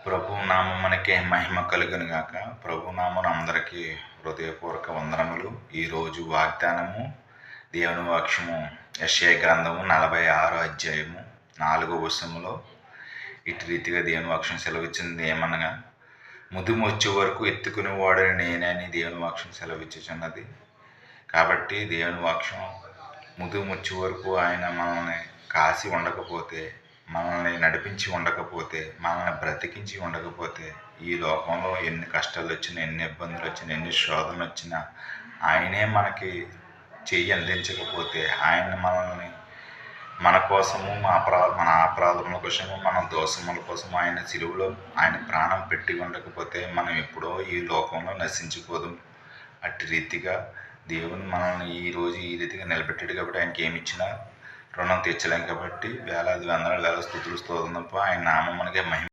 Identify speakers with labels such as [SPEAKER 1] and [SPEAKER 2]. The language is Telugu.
[SPEAKER 1] ప్రభు నామమునకే మహిమ కలుగును గాక. ప్రభు నామమున అందరికీ హృదయపూర్వక వందనములు. ఈరోజు వాగ్దానము దేవుని వాక్యము యెషయా గ్రంథము 46 అధ్యాయము 4వ వచనములో ఇటు రీతిగా దేవుని వాక్యం సెలవిచ్చింది ఏమనగా, ముదుము వచ్చే వరకు ఎత్తుకుని వాడని నేనే అని దేవుని వాక్యం సెలవిచ్చుచున్నది. కాబట్టి దేవుని వాక్యం ముదుము వచ్చే వరకు ఆయన మనల్ని కాసి ఉండకపోతే, మనల్ని నడిపించి ఉండకపోతే, మనల్ని బ్రతికించి ఉండకపోతే, ఈ లోకంలో ఎన్ని కష్టాలు వచ్చినా, ఎన్ని ఇబ్బందులు వచ్చినా, ఎన్ని శోధనలు వచ్చినా ఆయనే మనకి చెయ్యి అందించకపోతే, ఆయన మనల్ని మన కోసము మన అపరాధముల కోసము, మన దోషముల కోసము ఆయన సిలువలో ఆయన ప్రాణం పెట్టి ఉండకపోతే మనం ఎప్పుడో ఈ లోకంలో నశించిపోదు. అట్టి రీతిగా దేవుని మనల్ని ఈరోజు ఈ రీతిగా నిలబెట్టాడు కాబట్టి ఆయనకి ఏమి ఇచ్చినా రుణం తీర్చలేం. కాబట్టి వేలాది వందల వేల స్తుతులు స్తోత్రం తప్ప ఆయన నామమునకే మహిమ.